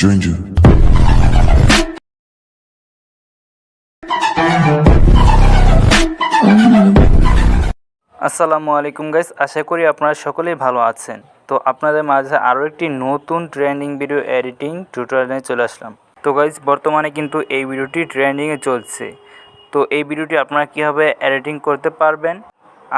stranger. আসসালামু আলাইকুম guys, আশা করি আপনারা সকলেই ভালো আছেন। তো আপনাদের মাঝে আরও একটি নতুন ট্রেন্ডিং ভিডিও এডিটিং টিউটোরিয়ালে চলে আসলাম। তো গাইস, বর্তমানে কিন্তু এই ভিডিওটি ট্রেন্ডিংয়ে চলছে। তো এই ভিডিওটি আপনারা কীভাবে এডিটিং করতে পারবেন,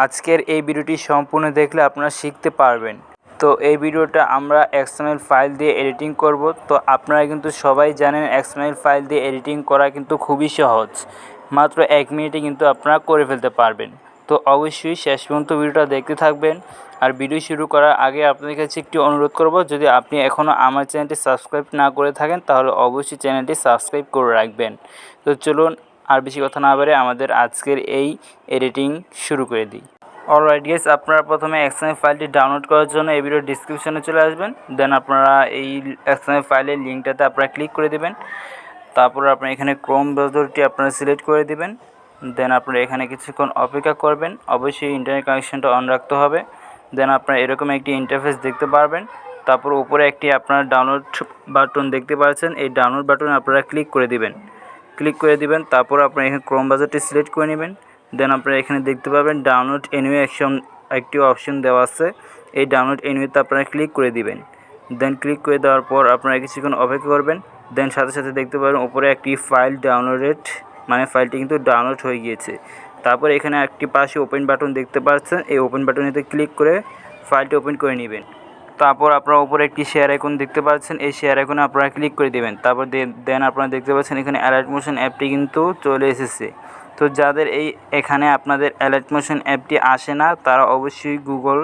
আজকের এই ভিডিওটি সম্পূর্ণ দেখলে আপনারা শিখতে পারবেন। তো এই ভিডিওটা আমরা XML ফাইল দিয়ে এডিটিং করব। তো আপনারা কিন্তু সবাই জানেন XML ফাইল দিয়ে এডিটিং করা কিন্তু খুবই সহজ, মাত্র 1 মিনিটে কিন্তু আপনারা করে ফেলতে পারবেন। তো অবশ্যই শেষ পর্যন্ত ভিডিওটা দেখতে থাকবেন। আর ভিডিও শুরু করার আগে আপনাদের কাছে একটি অনুরোধ করব, যদি আপনি এখনও আমার চ্যানেলটি সাবস্ক্রাইব না করে থাকেন তাহলে অবশ্যই চ্যানেলটি সাবস্ক্রাইব করে রাখবেন। তো চলুন আর বেশি কথা না বলে আমাদের আজকের এই এডিটিং শুরু করে দিই। অলরাইট গাইস, আপনারা প্রথমে XML ফাইলটি ডাউনলোড করার জন্য এই ভিডিওর ডিসক্রিপশনে চলে আসবেন। দেন আপনারা এই XML ফাইলের লিঙ্কটাতে আপনারা ক্লিক করে দেবেন। তারপর আপনারা এখানে ক্রোম ব্রাউজারটি আপনারা সিলেক্ট করে দিবেন। দেন আপনারা এখানে কিছুক্ষণ অপেক্ষা করবেন। অবশ্যই ইন্টারনেট কানেকশনটা অন রাখতে হবে। দেন আপনারা এরকম একটি ইন্টারফেস দেখতে পারবেন। তারপর উপরে একটি আপনারা ডাউনলোড বাটন দেখতে পাচ্ছেন, এই ডাউনলোড বাটনে আপনারা ক্লিক করে দিবেন। তারপর আপনারা এখানে ক্রোম ব্রাউজারটি সিলেক্ট করে নেবেন। দেন আপনারা এখানে দেখতে পাবেন ডাউনলোড এনিওয়ে একটি অপশন দেওয়া আছে, এই ডাউনলোড এনিওয়েতে আপনারা ক্লিক করে দিবেন। দেন ক্লিক করে দেওয়ার পর আপনারা কিছুক্ষণ অপেক্ষা করবেন। দেন সাথে সাথে দেখতে পাবেন উপরে একটি ফাইল ডাউনলোডেড, মানে ফাইলটি কিন্তু ডাউনলোড হয়ে গিয়েছে। তারপর এখানে একটি পাশে ওপেন বাটন দেখতে পাচ্ছেন, এই ওপেন বাটনেতে ক্লিক করে ফাইলটি ওপেন করে নেবেন। তারপর আপনারা উপরে একটি শেয়ার আইকন দেখতে পাচ্ছেন, এই শেয়ার আইকনে আপনারা ক্লিক করে দেবেন। তারপর দেন আপনারা দেখতে পাচ্ছেন এখানে অ্যালাইট মোশন অ্যাপটি কিন্তু চলে এসেছে। তো যাদের এখানে আপনাদের অ্যালাইট মোশন অ্যাপটি আসে না, তারা অবশ্যই গুগল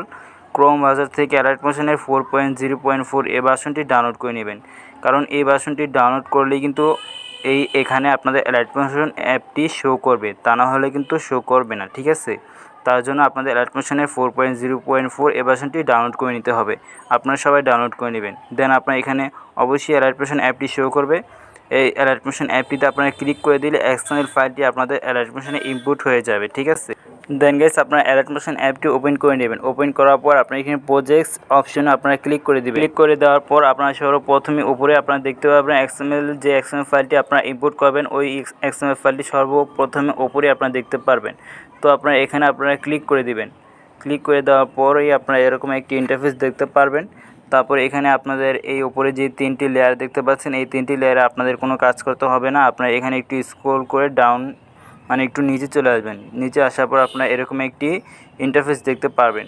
ক্রোম ব্রাউজার থেকে অ্যালাইট মোশনের 4.0.4 এই ভার্সনটি ডাউনলোড করে নেবেন। কারণ এই ভার্সনটি ডাউনলোড করলেই কিন্তু এখানে আপনাদের অ্যালাইট মোশন অ্যাপটি শো করবে, তা না হলে কিন্তু শো করবে না, ঠিক আছে। তার জন্য আপনাদের অ্যালাইট মোশনের 4.0.4 এই ভার্সনটি ডাউনলোড করে নিতে হবে। আপনারা সবাই ডাউনলোড করে নেবেন। দেন আপনার এখানে অবশ্যই অ্যালাইট মোশন অ্যাপটি শো করবে। এই অ্যালাইট মোশন অ্যাপটিতে আপনারা ক্লিক করে দিলে XML ফাইলটি আপনাদের অ্যালাইট মোশনে ইনপুট হয়ে যাবে, ঠিক আছে। দেন গাইস, আপনারা অ্যালাইট মোশন অ্যাপটি ওপেন করে নেবেন। ওপেন করার পর আপনারা এখানে প্রজেক্টস অপশনে আপনারা ক্লিক করে দেবেন। ক্লিক করে দেওয়ার পর আপনারা সর্বপ্রথমে উপরে আপনারা দেখতে পাবেন XML ফাইলটি আপনারা ইনপুট করবেন, ওই XML ফাইলটি সর্বপ্রথমে উপরে আপনারা দেখতে পারবেন। তো আপনারা এখানে আপনারা ক্লিক করে দিবেন। ক্লিক করে দেওয়ার পরেই আপনারা এরকম একটি ইন্টারফেস দেখতে পারবেন। তারপর এখানে আপনাদের এই উপরে যে 3টি লেয়ার দেখতে পাচ্ছেন, এই 3টি লেয়ারে আপনাদের কোনো কাজ করতে হবে না। আপনারা এখানে একটু স্ক্রল করে ডাউন, মানে একটু নিচে চলে আসবেন। নিচে আসার পর আপনারা এরকম একটি ইন্টারফেস দেখতে পারবেন।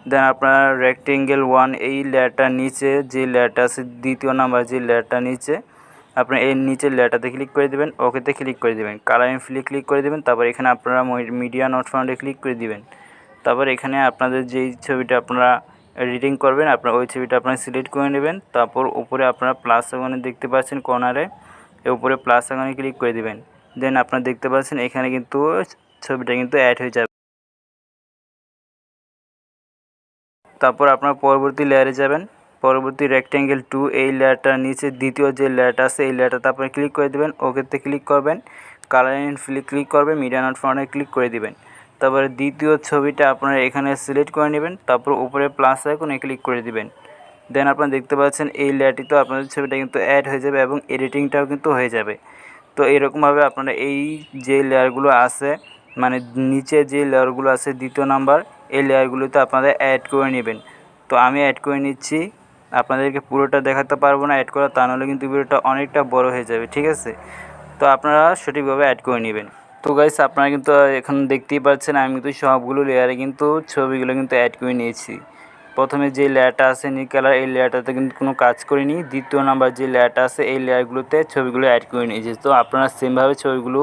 দেন আপনারা রেক্টেঙ্গেল 1 এই লেয়ারটার নিচে যে লেয়ারটা আছে, দ্বিতীয় নাম্বার যে লেয়ারটার নিচে, আপনারা এই নিচের লেয়ারটাতে ক্লিক করে দেবেন, ওকেতে ক্লিক করে দেবেন, কালার এন্ড ফিলে ক্লিক করে দেবেন। তারপর এখানে আপনারা মিডিয়া নট ফাউন্ডে ক্লিক করে দিবেন। তারপর এখানে আপনাদের যেই ছবিটা আপনারা এডিটিং করবেন, আপনারা ওই ছবিটা আপনারা সিলেক্ট করে নেবেন। তারপর উপরে আপনারা প্লাস আইকনে দেখতে পাচ্ছেন কর্নারে, এর উপরে প্লাস আইকনে ক্লিক করে দিবেন। দেন আপনারা দেখতে পাচ্ছেন এখানে কিন্তু ছবিটা কিন্তু অ্যাড হয়ে যাবে। তারপর আপনারা পরবর্তী লেয়ারে যাবেন, পরবর্তী রেক্টেঙ্গেল 2 এই লেয়ারটার নিচে দ্বিতীয় যে লেয়ারটা আছে, এই লেয়ারটাতে আপনারা ক্লিক করে দেবেন, ওকেতে ক্লিক করবেন, কালার এন্ড ফিলে ক্লিক করবেন, মিডিয়া নট ফাউন্ডে ক্লিক করে দিবেন। তারপরে দ্বিতীয় ছবিটা আপনারা এখানে সিলেক্ট করে নেবেন, তারপর উপরে প্লাস আইকনে ক্লিক করে দিবেন। দেন আপনারা দেখতে পাচ্ছেন এই লেয়ারটিতে আপনাদের ছবিটা কিন্তু অ্যাড হয়ে যাবে এবং এডিটিংটাও কিন্তু হয়ে যাবে। তো এরকমভাবে আপনারা এই যে লেয়ারগুলো আছে, মানে নিচে যে লেয়ারগুলো আছে দ্বিতীয় নাম্বার, এই লেয়ারগুলোতে আপনাদের অ্যাড করে নেবেন। তো আমি অ্যাড করে নিচ্ছি, আপনাদেরকে পুরোটা দেখাতে পারবো না অ্যাড করা, তা নাহলে কিন্তু ভিডিওটা অনেকটা বড় হয়ে যাবে, ঠিক আছে। তো আপনারা সঠিকভাবে অ্যাড করে নেবেন। তো গাইস, আপনারা কিন্তু এখন দেখতেই পাচ্ছেন আমি কিন্তু সবগুলো লেয়ারে কিন্তু ছবিগুলো কিন্তু অ্যাড করে নিয়েছি। প্রথমে যে লেয়ারটা আছে নীল কালার, এই লেয়ারটাতে কিন্তু কোনো কাজ করিনি। দ্বিতীয় নাম্বার যে লেয়ারটা আছে, এই লেয়ারগুলোতে ছবিগুলো অ্যাড করে নিয়েছি। তো আপনারা সেমভাবে ছবিগুলো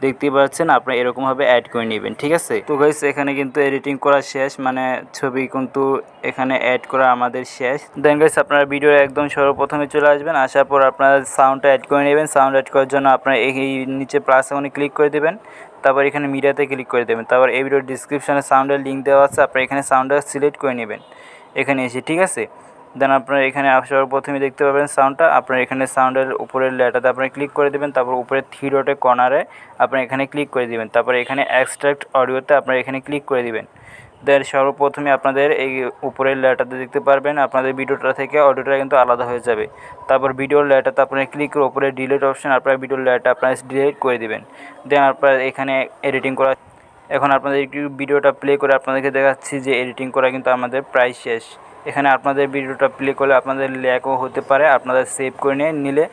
দেখতেই পাচ্ছেন, আপনারা এরকমভাবে অ্যাড করে নেবেন, ঠিক আছে। তো গাইস, এখানে কিন্তু এডিটিং করা শেষ, মানে ছবি কিন্তু এখানে অ্যাড করা আমাদের শেষ। দেন গাইস, আপনারা ভিডিও একদম সর্বপ্রথমে চলে আসবেন, আসার পর আপনারা সাউন্ডটা অ্যাড করে নেবেন। সাউন্ড অ্যাড করার জন্য আপনারা এই নিচে প্লাস আইকনে ক্লিক করে দেবেন, তারপর এখানে মিডিয়াতে ক্লিক করে দেবেন। তারপর এই ভিডিওর ডিসক্রিপশনে সাউন্ডের লিঙ্ক দেওয়া আছে, আপনারা এখানে সাউন্ডটা সিলেক্ট করে নেবেন এখানে এসে, ঠিক আছে। দেন আপনারা এখানে সর্বপ্রথমে দেখতে পাবেন সাউন্ডটা, আপনারা এখানে সাউন্ডের উপরের লেয়ারটাতে আপনারা ক্লিক করে দেবেন। তারপর উপরে 3 ডটে কর্নারে আপনারা এখানে ক্লিক করে দিবেন। তারপর এখানে এক্সট্রাক্ট অডিওতে আপনারা এখানে ক্লিক করে দিবেন। দেন সর্বপ্রথমে আপনাদের এই উপরের লেয়ারটাতে দেখতে পারবেন আপনাদের ভিডিওটা থেকে অডিওটা কিন্তু আলাদা হয়ে যাবে। তারপর ভিডিওর লেয়ারটাতে আপনারা ক্লিক করে উপরে ডিলিট অপশন, আপনার ভিডিওর লেয়ারটা আপনারা ডিলিট করে দিবেন। দেন আপনারা এখানে এডিটিং করা, এখন আপনাদের একটু ভিডিওটা প্লে করে আপনাদেরকে দেখাচ্ছি যে এডিটিং করা কিন্তু আমাদের প্রায় শেষ। এখানে আপনাদের ভিডিওটা প্লে করলে আপনাদের ল্যাগও হতে পারে, আপনাদের সেভ করে নিলে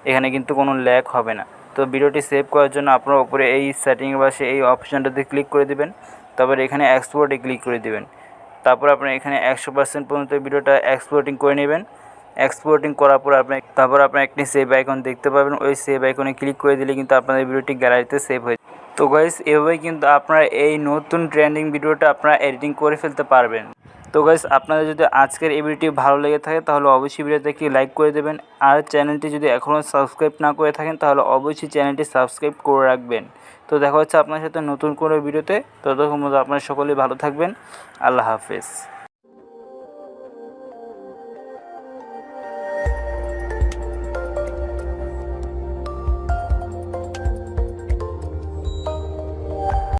এখানে কিন্তু কোনো ল্যাগ হবে না। তো ভিডিওটি সেভ করার জন্য আপনারা উপরে এই সেটিং পাশে এই অপশানটাতে ক্লিক করে দিবেন, তারপরে এখানে এক্সপোর্টে ক্লিক করে দিবেন। তারপর আপনারা এখানে 100% পর্যন্ত ভিডিওটা এক্সপোর্টিং করে নেবেন। এক্সপোর্টিং করার পর তারপর আপনারা একটি সেভ আইকন দেখতে পাবেন, ওই সেভ আইকনে ক্লিক করে দিলে কিন্তু আপনাদের ভিডিওটি গ্যালারিতে সেভ হয়ে যাবে। তো গাইস, এভাবেই কিন্তু আপনারা এই নতুন ট্রেন্ডিং ভিডিওটা আপনারা এডিটিং করে ফেলতে পারবেন। তো গাইস, আপনাদের যদি আজকের এই ভিডিওটি ভালো লেগে থাকে তাহলে অবশ্যই ভিডিওতে একটি লাইক করে দেবেন, আর চ্যানেলটি যদি এখনও সাবস্ক্রাইব না করে থাকেন তাহলে অবশ্যই চ্যানেলটি সাবস্ক্রাইব করে রাখবেন। তো দেখা হচ্ছে আপনার সাথে নতুন কোনো ভিডিওতে, ততক্ষণ পর্যন্ত আপনারা সকলেই ভালো থাকবেন। আল্লাহ হাফেজ।